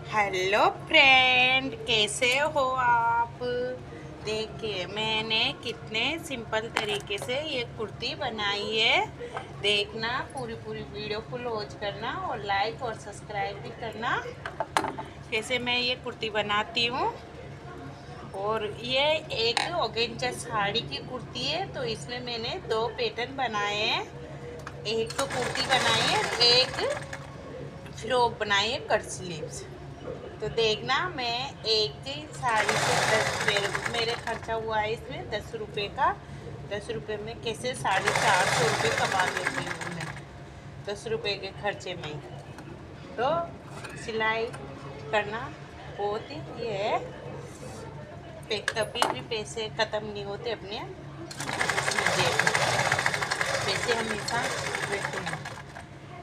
Hello friend, कैसे हो आप। देखिए मैंने कितने सिंपल तरीके से ये कुर्ती बनाई है। देखना, पूरी पूरी वीडियो को वॉच करना और लाइक और सब्सक्राइब भी करना। कैसे मैं ये कुर्ती बनाती हूँ। और ये एक ऑर्गेन्जा साड़ी की कुर्ती है, तो इसमें मैंने दो पैटर्न बनाए हैं। एक तो कुर्ती बनाई है, एक फ्रॉक बनाई है कट स्लीव्स। तो देखना, मैं एक ही साड़ी से मेरे खर्चा हुआ है इसमें 10 रुपये का। 10 रुपये में कैसे 450 रुपये कमा लेती हूँ मैं 10 रुपये के खर्चे में ही। तो सिलाई करना बहुत ही ये है, कभी भी पैसे ख़त्म नहीं होते अपने इसमें जेब में। पैसे हमेशा रहते हैं,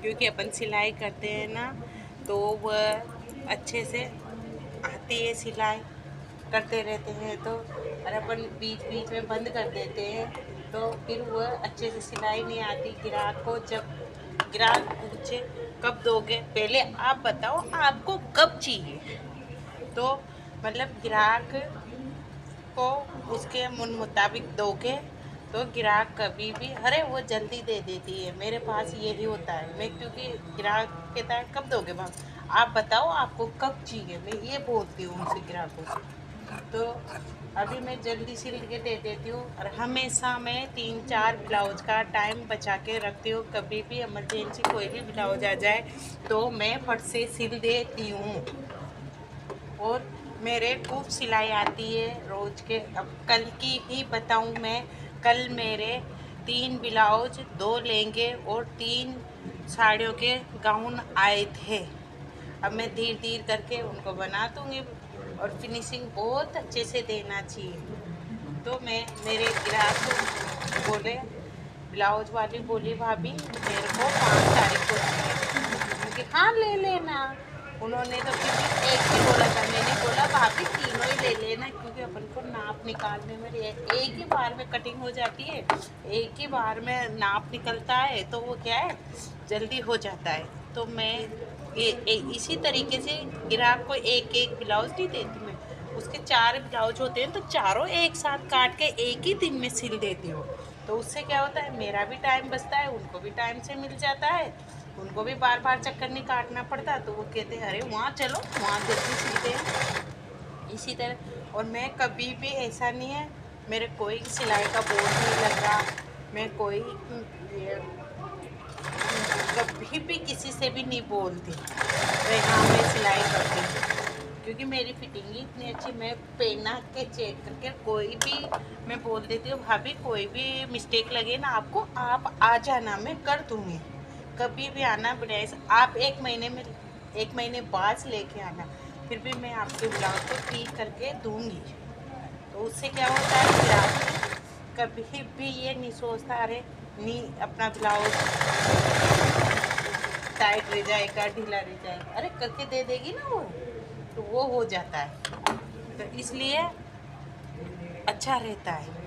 क्योंकि अपन सिलाई करते हैं ना, तो वह अच्छे से आती है। सिलाई करते रहते हैं तो, और अपन बीच बीच में बंद कर देते हैं तो फिर वह अच्छे से सिलाई नहीं आती। ग्राहक को जब ग्राहक पूछे कब दोगे, पहले आप बताओ आपको कब चाहिए। तो मतलब ग्राहक को उसके मन मुताबिक दोगे तो ग्राहक कभी भी, अरे वो जल्दी दे देती है। मेरे पास यही होता है, मैं क्योंकि ग्राहक कहता है कब दोगे मैम, आप बताओ आपको कब चाहिए, मैं ये बोलती हूँ उनसे, ग्राहकों से। तो अभी मैं जल्दी सिल के दे देती हूँ। और हमेशा मैं 3-4 ब्लाउज का टाइम बचा के रखती हूँ। कभी भी इमरजेंसी कोई भी ब्लाउज आ जाए तो मैं फट से सिल देती हूँ। और मेरे खूब सिलाई आती है रोज के। अब कल की ही बताऊं मैं, कल मेरे 3 ब्लाउज, 2 लहंगे और 3 साड़ियों के गाउन आए थे। अब मैं धीरे धीरे करके उनको बना दूंगी और फिनिशिंग बहुत अच्छे से देना चाहिए। तो मैं मेरे ग्राहक को बोले, ब्लाउज वाली बोली भाभी मेरे को 5 तारीख को चाहिए। उनके हाँ ले लेना। उन्होंने तो फिर भी एक ही बोला था, मैंने बोला भाभी तीनों ही ले लेना, क्योंकि अपन को नाप निकालने में एक ही बार में कटिंग हो जाती है, एक ही बार में नाप निकलता है, तो वो क्या है जल्दी हो जाता है। तो मैं इसी तरीके से ग्राहक को एक एक ब्लाउज नहीं देती मैं। उसके 4 ब्लाउज होते हैं तो चारों एक साथ काट के एक ही दिन में सिल देती हूँ। तो उससे क्या होता है, मेरा भी टाइम बचता है, उनको भी टाइम से मिल जाता है, उनको भी बार बार चक्कर नहीं काटना पड़ता। तो वो कहते हैं अरे वहाँ चलो, वहाँ जल्दी सिलते हैं। इसी तरह, और मैं कभी भी ऐसा नहीं है मेरे कोई सिलाई का बोझ नहीं लग रहा। मैं कोई कभी भी किसी से भी नहीं बोलती भाई हाँ मैं सिलाई करती हूँ, क्योंकि मेरी फिटिंग ही इतनी अच्छी। मैं पहना के चेक करके कोई भी मैं बोल देती हूँ, भाभी कोई भी मिस्टेक लगे ना आपको, आप आ जाना, मैं कर दूँगी। कभी भी आना ब्लाउज आप 1 महीने बाद लेके आना, फिर भी मैं आपके ब्लाउज को ठीक करके दूँगी। तो उससे क्या होता है, ग्राहक कभी भी ये नहीं सोचता अरे नहीं अपना ब्लाउज टाइट रह जाएगा, ढीला रह जाएगा, अरे करके दे देगी ना वो, तो वो हो जाता है। तो इसलिए अच्छा रहता है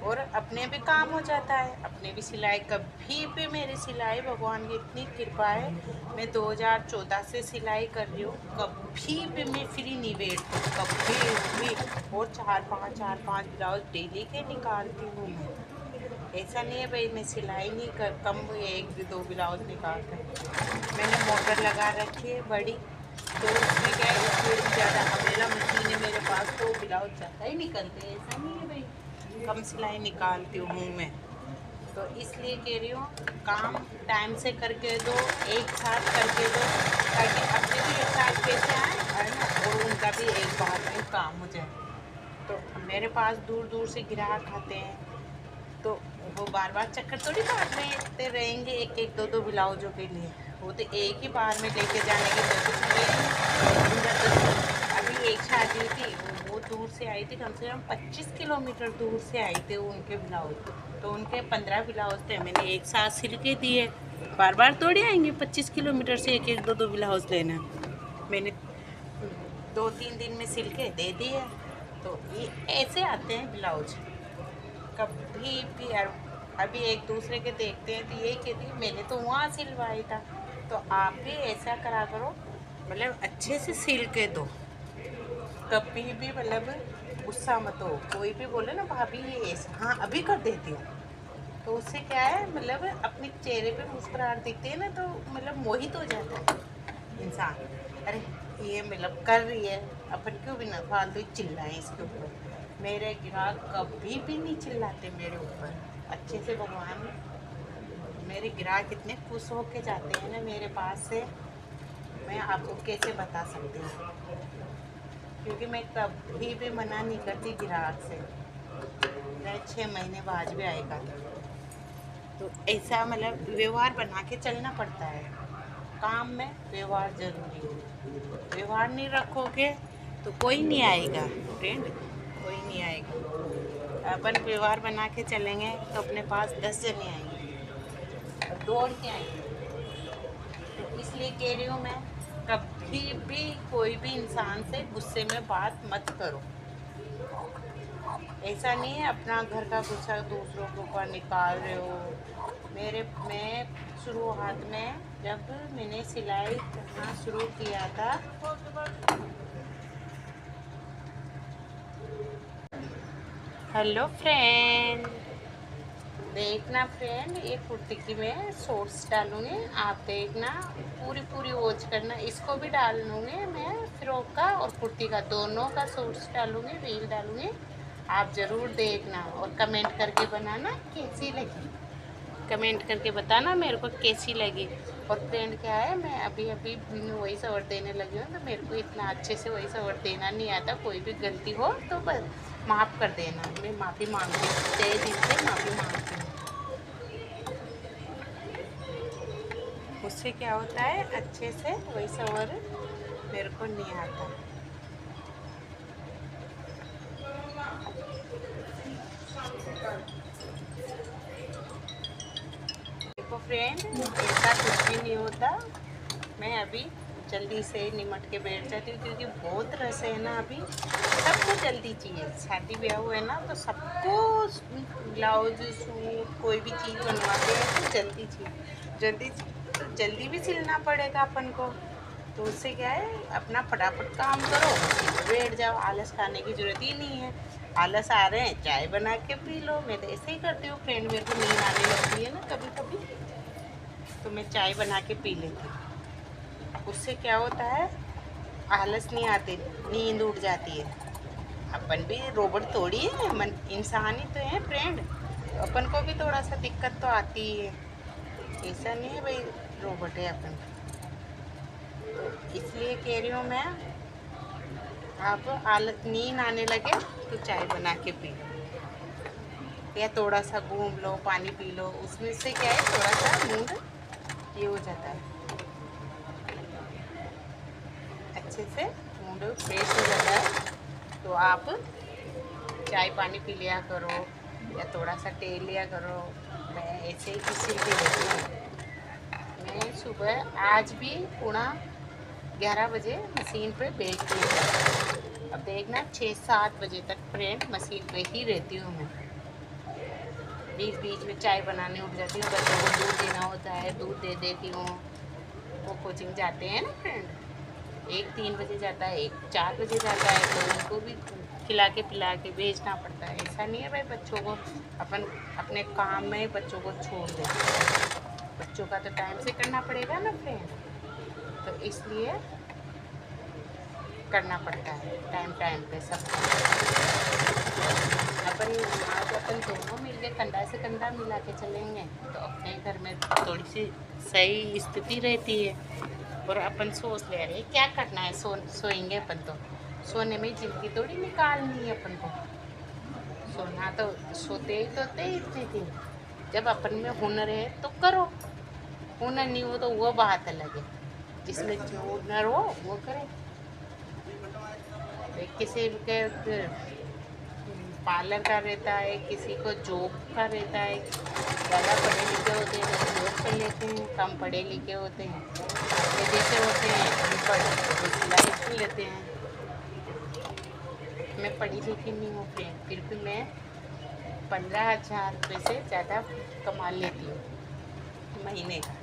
और अपने भी काम हो जाता है, अपने भी सिलाई। कभी भी मेरी सिलाई भगवान की इतनी कृपा है, मैं 2014 से सिलाई कर रही हूँ, कभी भी मैं फ्री नहीं बैठती कभी भी। और 4-5 ब्लाउज डेली के निकालती हूँ मैं। ऐसा नहीं है भाई मैं सिलाई नहीं कर, कम 1-2 ब्लाउज निकाल कर। मैंने मोटर लगा रखी है बड़ी, तो उसमें क्या है, इसमें ज़्यादा अमेला मशीन है मेरे पास, तो ब्लाउज ज़्यादा ही निकलते हैं। ऐसा नहीं है भाई कम सिलाई निकालती हूँ मैं। तो इसलिए कह रही हूँ काम टाइम से करके दो, एक साथ करके दो, ताकि अपने भी एक साथ पैसे आए है ना, और उनका भी एक बार में काम हो जाए। तो मेरे पास दूर दूर से ग्राहक आते हैं, तो वो बार बार चक्कर थोड़ी मारते रहेंगे एक एक दो दो ब्लाउजों के लिए। वो तो एक ही बार में लेके जाने के अभी एक शादी थी, वो दूर से आई थी, कम से कम 25 किलोमीटर दूर से आई थी उनके ब्लाउज। तो उनके 15 ब्लाउज थे, मैंने एक साथ सिल के दिए। बार बार थोड़ी आएंगे 25 किलोमीटर से एक एक दो दो ब्लाउज लेना। मैंने 2-3 दिन में सिल के दे दिए। तो ये ऐसे आते हैं ब्लाउज कभी भी। अभी एक दूसरे के देखते हैं तो यही कहती है मैंने तो वहाँ सिलवाया था। तो आप भी ऐसा करा करो, मतलब अच्छे से सील के दो, कभी भी मतलब गुस्सा मत हो। कोई भी बोले ना भाभी ये ऐसा, हाँ अभी कर देती हूँ, तो उससे क्या है मतलब अपने चेहरे पे मुस्कुराहट दिखती है ना, तो मतलब मोहित हो जाता है इंसान। अरे ये मतलब कर रही है, अपन क्यों भी ना फालतू ही चिल्लाएं इसके ऊपर। मेरे ग्राहक कभी भी नहीं चिल्लाते मेरे ऊपर। अच्छे से भगवान, मेरे ग्राहक इतने खुश होके जाते हैं ना मेरे पास से, मैं आपको कैसे बता सकती हूँ। क्योंकि मैं कभी भी मना नहीं करती ग्राहक से, मैं 6 महीने बाद भी आएगा। तो ऐसा मतलब व्यवहार बना के चलना पड़ता है। काम में व्यवहार जरूरी है। व्यवहार नहीं रखोगे तो कोई नहीं आएगा फ्रेंड, कोई नहीं आएगा। अपन व्यवहार बना के चलेंगे तो अपने पास 10 जने आएंगे और दौड़ के आएंगे। तो इसलिए कह रही हूँ मैं, कभी भी कोई भी इंसान से गुस्से में बात मत करो। ऐसा नहीं है अपना घर का गुस्सा दूसरों के ऊपर निकाल रहे हो। मैं शुरुआत में जब मैंने सिलाई करना शुरू किया था, हेलो फ्रेंड, देखना फ्रेंड, ये कुर्ती की मैं शॉर्ट्स डालूंगी, आप देखना पूरी पूरी वॉच करना। इसको भी डाल लूँगी मैं, फ्रॉक का और कुर्ती का दोनों का शॉर्ट्स डालूंगी, रील डालूंगी। आप ज़रूर देखना और कमेंट करके बनाना कैसी लगी, कमेंट करके बताना मेरे को कैसी लगी। और फ्रेंड क्या है, मैं अभी अभी वॉइस ओवर देने लगी हूँ, तो मेरे को इतना अच्छे से वॉइस ओवर देना नहीं आता। कोई भी गलती हो तो बस माफ़ कर देना, मैं माफ़ी मांगती हूँ, तहे दिल से माफ़ी मांगती हूँ। उससे क्या होता है, अच्छे से वॉइस ओवर मेरे को नहीं आता। देखो फ्रेंड, ऐसा कुछ भी नहीं होता। मैं अभी जल्दी से निमट के बैठ जाती हूँ, क्योंकि बहुत रस है ना अभी, सबको जल्दी चाहिए। शादी ब्याह हुआ है ना, तो सबको ब्लाउज सूट कोई भी चीज़ बनवाते हैं तो जल्दी चाहिए, जल्दी तो जल्दी भी सिलना पड़ेगा अपन को। तो उससे क्या है, अपना फटाफट काम करो, बैठ जाओ, आलस खाने की जरूरत ही नहीं है। आलस आ रहे हैं, चाय बना के पी लो। मैं तो ऐसे ही करती हूँ फ्रेंड, मेरे को नींद आने लगती है ना कभी कभी, तो मैं चाय बना के पी लेती हूँ। उससे क्या होता है, आलस नहीं आते, नींद उड़ जाती है। अपन भी रोबोट थोड़ी है, मन इंसान ही तो है फ्रेंड, तो अपन को भी थोड़ा सा दिक्कत तो आती ही है। ऐसा नहीं है भाई रोबोट है अपन। तो इसलिए कह रही हूँ मैं, आप नींद आने लगे तो चाय बना के पी लो, या थोड़ा सा घूम लो, पानी पी लो। उसमें से क्या है, थोड़ा सा मूड ये हो जाता है, अच्छे से मूड फ्रेश हो जाता है। तो आप चाय पानी पी लिया करो, या थोड़ा सा तेल लिया करो। मैं ऐसे ही सिलती रहती हूँ। मैं सुबह आज भी 11:30 बजे मशीन पे बैठती हूँ। अब देखना 6-7 बजे तक फ्रेंड मशीन पे ही रहती हूँ मैं। बीच बीच में चाय बनाने उठ जाती हूँ, बच्चों को दूध देना होता है, दूध दे देती हूँ। वो कोचिंग जाते हैं ना फ्रेंड, एक 3 बजे जाता है, एक 4 बजे जाता है, तो उनको भी खिला के पिला के भेजना पड़ता है। ऐसा नहीं है भाई बच्चों को अपन अपने काम में बच्चों को छोड़ देते, बच्चों का तो टाइम से करना पड़ेगा ना फ्रेंड। तो इसलिए करना पड़ता है टाइम टाइम पे सब। अपन आज अपन दोनों मिलके कंधा से कंधा मिला के चलेंगे तो अपने घर में थोड़ी सी सही स्थिति रहती है। और अपन सोच ले रहे क्या करना है, सोएंगे अपन तो, सोने में जिंदगी थोड़ी निकालनी है अपन को। सोना तो सोते ही सोते ही इतने दिन, जब अपन में हुनर है तो करो, हुनर नहीं हो तो वो बात अलग है। जिसमें जो हुनर हो वो करे। किसी के पार्लर का रहता है, किसी को जॉब का रहता है। ज़्यादा पढ़े लिखे होते हैं तो जॉब कर लेते हैं, कम पढ़े लिखे होते हैं अपने जैसे होते हैं अनपढ़ तो सिलाई कर लेते हैं। मैं पढ़ी लिखी नहीं हूँ फ्रेंड, फिर भी मैं 15,000 रुपये से ज़्यादा कमा लेती हूँ महीने का।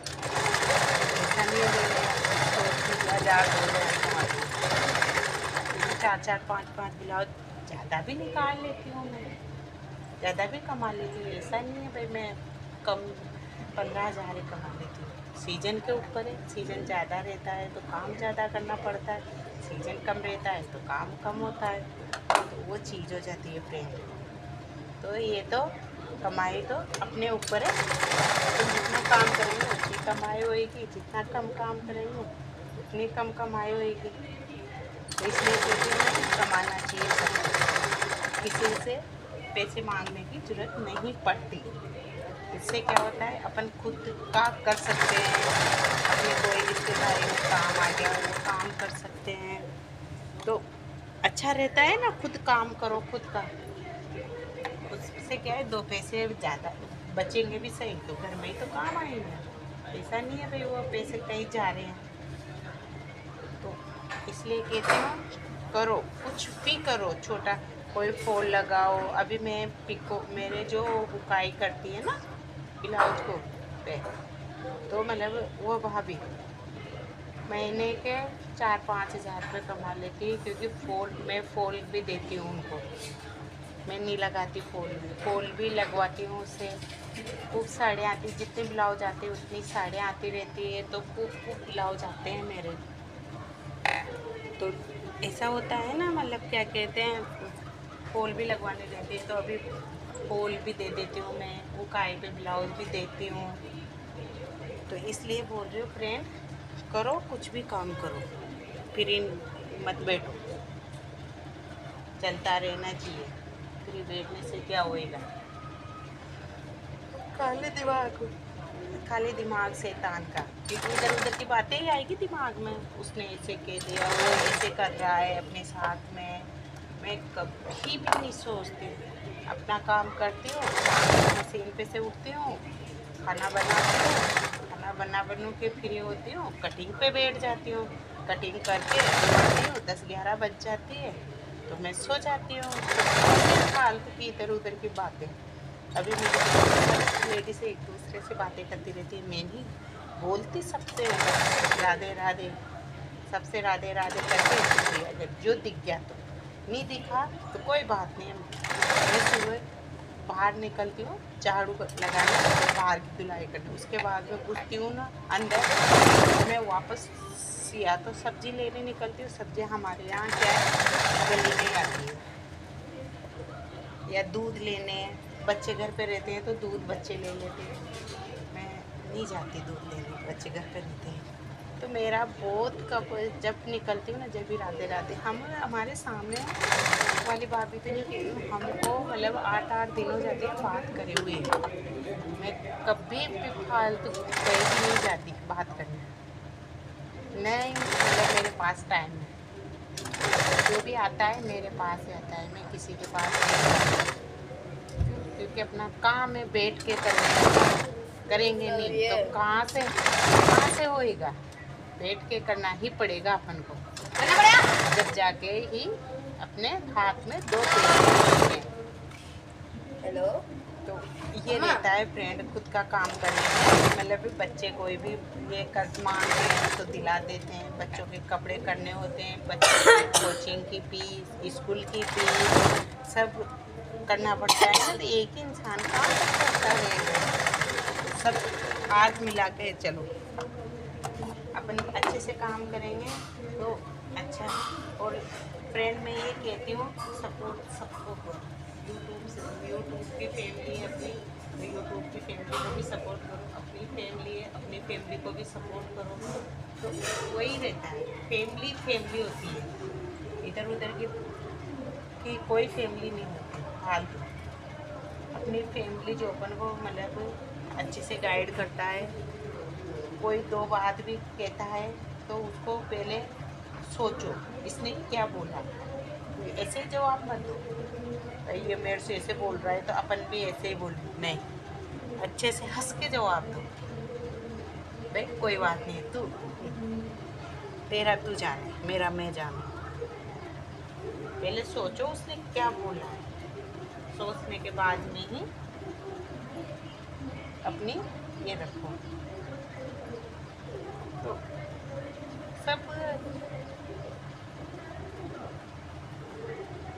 ऐसा नहीं है 1000 2000 कमाती हूँ। 4 4 5 5 ब्लाउज ज़्यादा भी निकाल लेती हूँ मैं, ज़्यादा भी कमा लेती हूँ। ऐसा नहीं है भाई मैं कम 15,000 ही कमा लेती हूँ। सीजन के ऊपर है, सीजन ज़्यादा रहता है तो काम ज़्यादा करना पड़ता है, सीजन कम रहता है तो काम कम होता है, तो वो चीज़ हो जाती है फ्रेंड। तो ये तो कमाई तो अपने ऊपर है, तो जितना काम करेंगे उतनी कमाई होएगी, जितना कम काम करेंगे उतनी कम कमाई होएगी। तो इसलिए कहती हूँ कमाना चाहिए सबको, किसी से पैसे मांगने की ज़रूरत नहीं पड़ती। इससे क्या होता है अपन खुद का कर सकते हैं, अपने कोई रिश्तेदारी में काम आ गया वो काम कर सकते हैं, तो अच्छा रहता है ना। खुद काम करो खुद का, उससे क्या है 2 पैसे ज़्यादा बचेंगे भी सही, तो घर में ही तो काम आएंगे। ऐसा नहीं है भाई वो पैसे कहीं जा रहे हैं। तो इसलिए कहते हैं करो, कुछ भी करो, छोटा कोई फॉल लगाओ। अभी मैं पिको मेरे जो बुकाई करती है ना ब्लाउज को पे, तो मतलब वो भाभी महीने के 4-5 हज़ार रुपये कमा लेती है, क्योंकि फॉल भी देती हूँ उनको। मैं नहीं लगाती फॉल भी लगवाती हूँ उससे। खूब साड़ियाँ आती, जितने ब्लाउज आते हैं उतनी साड़ियाँ आती रहती है, तो खूब ब्लाउज आते हैं मेरे। तो ऐसा होता है ना, मतलब क्या कहते हैं, फॉल भी लगवाने देती है, तो अभी फॉल भी दे देती हूँ मैं, वो काई पे ब्लाउज भी देती हूँ। तो इसलिए बोल रही हूँ फ्रेंड, करो कुछ भी काम करो, फिर इन मत बैठो, चलता रहना चाहिए। फिर बैठने से क्या होएगा, खाली दिमाग शैतान का, क्योंकि इधर उधर की बातें ही आएगी दिमाग में। उसने ऐसे कह दिया, वो ऐसे कर रहा है अपने साथ में। मैं कभी भी नहीं सोचती, अपना काम करती हूँ, मशीन पे से उठती हूँ, खाना बनाती हूँ, खाना बना के फ्री होती हूँ, कटिंग पे बैठ जाती हूँ, कटिंग करके आती हूँ, 10-11 बज जाती है, तो मैं सो जाती हूँ। फालतू की इधर उधर की बातें, अभी मुझे लेडी से एक दूसरे से बातें करती रहती है, मैं नहीं बोलती, सबसे राधे राधे, सबसे राधे राधे करके अगर जो दिख गया तो, नहीं दिखा तो कोई बात नहीं। मैं सुबह बाहर निकलती हूँ झाड़ू लगाने, बाहर की धुलाई करने, उसके बाद में घुसती हूँ ना अंदर, मैं वापस या तो सब्जी लेने निकलती हूँ। सब्जी हमारे यहाँ क्या है, गली में आती है, या दूध लेने, बच्चे घर पे रहते हैं तो दूध बच्चे ले लेते हैं, मैं नहीं जाती दूध लेने, बच्चे घर पे रहते हैं। तो मेरा बहुत कब जब निकलती हूँ ना, जब भी राधे राधे, हम हमारे सामने वाली भाभी तो नहीं, हमको मतलब 8-8 दिन हो जाते हैं बात करे हुए। मैं कभी भी फालतू कहीं भी नहीं जाती बात करने, नहीं मतलब मेरे पास टाइम है, जो भी आता है मेरे पास ही आता है, मैं किसी के पास नहीं, क्योंकि अपना काम है, बैठ के करेंगे नहीं तो कहाँ से होएगा, बैठ के करना ही पड़ेगा अपन को, जब जाके ही अपने हाथ में 2 पैसे। हेलो, तो ये रहता है फ्रेंड, खुद का काम करने में। मतलब बच्चे कोई भी ये कर्ज मांगते हैं तो दिला देते हैं, बच्चों के कपड़े करने होते हैं, बच्चों की कोचिंग की फीस, स्कूल की फीस, सब करना पड़ता है ना। तो एक ही इंसान काम करता है, सब हाथ मिला के चलो, अपन अच्छे से काम करेंगे तो अच्छा। और फ्रेंड मैं ये कहती हूँ, सपोर्ट सबको करो, यूट्यूब की फैमिली है अपनी, तो यूट्यूब की फैमिली को भी सपोर्ट करो, अपनी फैमिली है अपनी फैमिली को भी सपोर्ट करो। तो वही रहता है, फैमिली होती है, इधर उधर की कोई फैमिली नहीं होती फालतू। अपनी फैमिली जो अपन को मतलब अच्छे से गाइड करता है, कोई 2 बात भी कहता है तो उसको पहले सोचो इसने क्या बोला, ऐसे जवाब मत दो, भाई ये मेरे से ऐसे बोल रहा है तो अपन भी ऐसे ही बोल, नहीं, अच्छे से हंस के जवाब दो, भाई कोई बात नहीं, तू तेरा तू जाने, मेरा मैं जाने। पहले सोचो उसने क्या बोला है, सोचने के बाद में ही अपनी ये रखो। तो सब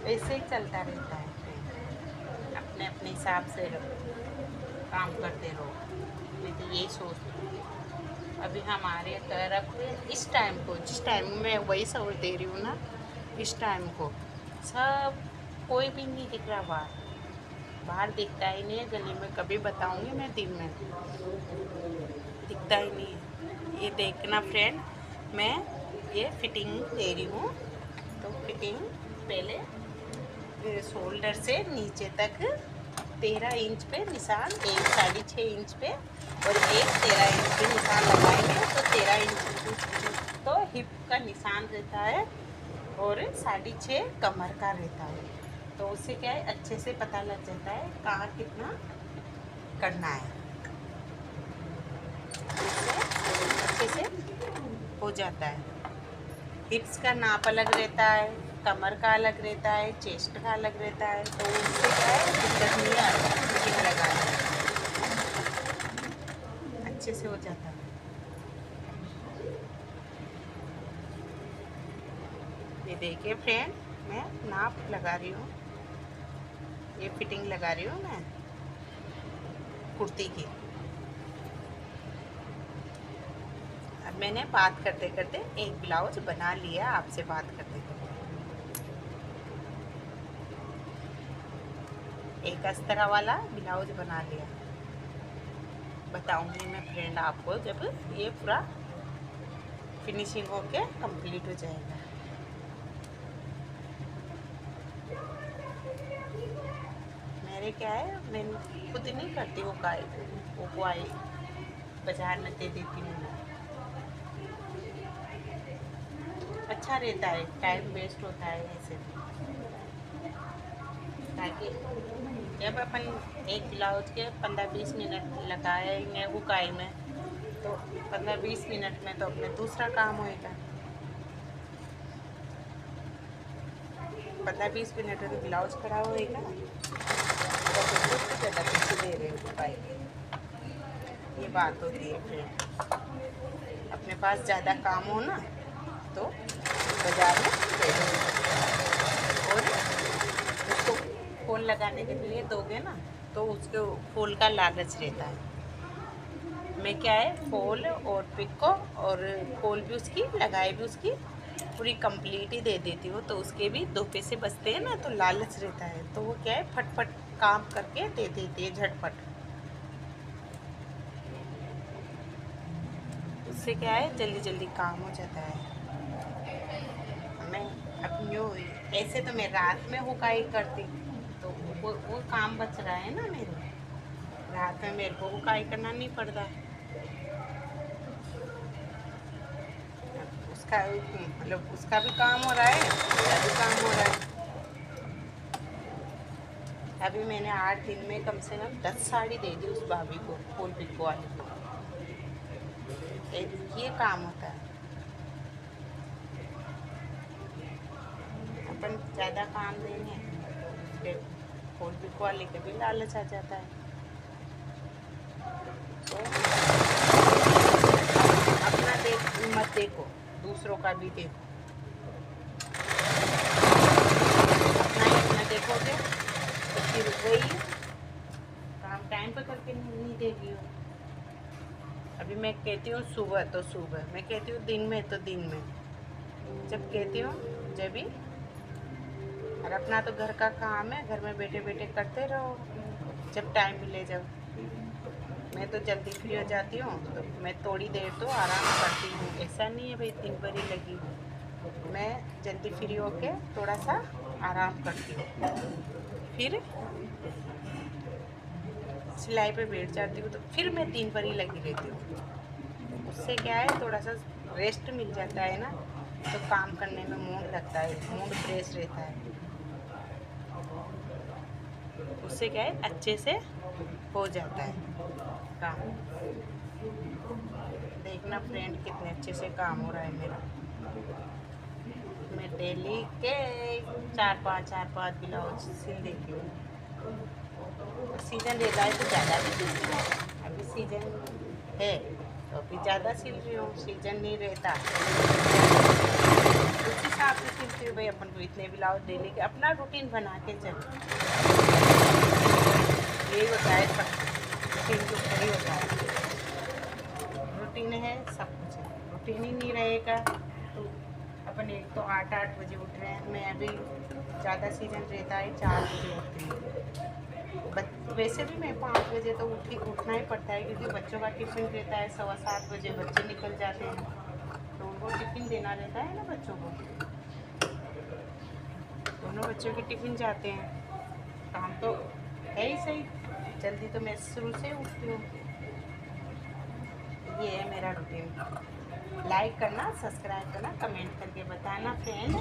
ऐसे ही चलता रहता है। अपने अपने हिसाब से काम करते रहो। मैं तो यही सोचती हूँ। अभी हमारे तरफ इस टाइम को, जिस टाइम मैं वही सवर दे रही हूँ ना, इस टाइम को सब कोई भी नहीं दिख रहा बाहर। बाहर दिखता ही नहीं है गली में। कभी बताऊंगी मैं, दिन में दिखता ही नहीं है। ये देखना फ्रेंड, मैं ये फिटिंग दे रही हूँ। तो फिटिंग पहले शोल्डर से नीचे तक 13 इंच पे निशान, एक 6.5 इंच पे और एक 13 इंच पे निशान लगाएंगे। तो 13 इंच तो हिप का निशान रहता है और 6.5 कमर का रहता है। तो उससे क्या है, अच्छे से पता लग जाता है कहाँ कितना करना है। अच्छे से हो जाता है। हिप्स का नाप अलग रहता है, कमर का अलग रहता है, चेस्ट का अलग रहता है। तो उससे क्या है, दिक्कत नहीं आता फिटिंग लगाने में, अच्छे से हो जाता है। ये देखिए फ्रेंड, मैं नाप लगा रही हूँ, ये फिटिंग लगा रही हूँ मैं कुर्ती की। अब मैंने बात करते करते एक ब्लाउज बना लिया आपसे बात करते करते। एक अस्तर वाला ब्लाउज बना लिया। बताऊंगी मैं फ्रेंड आपको जब ये पूरा फिनिशिंग होके कंप्लीट हो जाएगा। मेरे क्या है, मैं खुद नहीं करती वो कोई बाजार में दे देती हूँ। अच्छा रहता है, टाइम वेस्ट होता है ऐसे। ताकि जब अपन एक ब्लाउज के 15-20 मिनट लगाएंगे हुकाई में, तो 15-20 मिनट में तो अपने दूसरा काम होएगा। 15-20 मिनट में ब्लाउज खड़ा होएगा तो अपन कुछ ज़्यादा पैसे दे रहे हो हुकाई के। ये बात होती है फ्रेंड। अपने पास ज़्यादा काम हो ना तो बाज़ार में दे दो, और उसको फूल लगाने के लिए दोगे ना तो उसके फूल का लालच रहता है। मैं क्या है, फूल और पिको और फूल भी उसकी लगाए भी उसकी पूरी कंप्लीट ही दे देती हूँ। तो उसके भी 2 पैसे बचते हैं ना, तो लालच रहता है। तो वो क्या है, फटफट काम करके दे देती है झटपट। उससे क्या है, जल्दी जल्दी काम हो जाता है। मैं अब यूँ ऐसे तो मैं रात में हुकाई करती, तो वो काम बच रहा है ना मेरे। रात में मेरे को हुकाई करना नहीं पड़ता। उसका मतलब उसका भी काम हो रहा है, मेरा भी काम हो रहा है। अभी मैंने 8 दिन में कम से कम 10 साड़ी दे दी उस भाभी को, फूल पिको वाली को। ये काम होता है। अपन ज़्यादा काम देंगे तो फूल पिको वाले के भी लालच आ जाता है। तो अपना मत देखो, दूसरों का भी देखो। अपना ही अपना देखोगे तो फिर वही काम टाइम पर करके नहीं देगी हो। अभी मैं कहती हूँ सुबह तो सुबह, मैं कहती हूँ दिन में तो दिन में, जब कहती हूँ जब भी। और अपना तो घर का काम है, घर में बैठे बैठे करते रहो जब टाइम मिले। जब मैं तो जल्दी फ्री हो जाती हूँ तो मैं थोड़ी देर तो आराम करती हूँ। ऐसा नहीं है भाई दिन भर ही लगी, मैं जल्दी फ्री होके थोड़ा सा आराम करती हूँ, फिर सिलाई पे बैठ जाती हूँ। तो फिर मैं दिन भर ही लगी रहती हूँ। उससे क्या है, थोड़ा सा रेस्ट मिल जाता है ना, तो काम करने में मूड लगता है, मूड फ्रेश रहता है। उससे क्या है, अच्छे से हो जाता है काम। देखना फ्रेंड कितने अच्छे से काम हो रहा है मेरा। मैं डेली के 4-5 ब्लाउज सिल देती हूँ। सीज़न रहता है तो ज़्यादा भी सिलती हूँ। अभी सीज़न है तो अभी ज़्यादा सिल रही हूँ, सीजन नहीं रहता उस हिसाब से सिलती हूँ भाई। अपन को इतने ब्लाउज डेली के अपना रूटीन बना के चल, यही होता है सब, रूटीन के ऊपर ही होता है। रूटीन है सब कुछ है, रूटीन ही नहीं रहेगा तो अपन एक तो 8 बजे उठ रहे हैं, मैं अभी ज़्यादा सीजन रहता है 4 बजे उठती हूँ। वैसे भी मैं 5 बजे तो उठना ही पड़ता है, क्योंकि बच्चों का टिफ़िन रहता है 7:15 बजे, बच्चे निकल जाते हैं तो उनको टिफ़िन देना रहता है ना बच्चों को। दोनों बच्चों के टिफ़िन जाते हैं, काम तो है ही सही, जल्दी तो मैं शुरू से उठती हूँ। ये है मेरा रूटीन। लाइक करना, सब्सक्राइब करना, कमेंट करके बताना फ्रेंड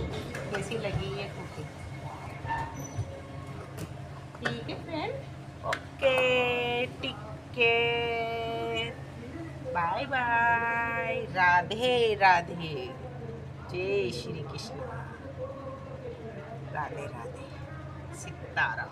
कैसी लगी ये कुकिंग। ठीक है friend, okay, take care, bye bye, Radhe Radhe, Jai Shri Krishna, Radhe Radhe, Sitaram.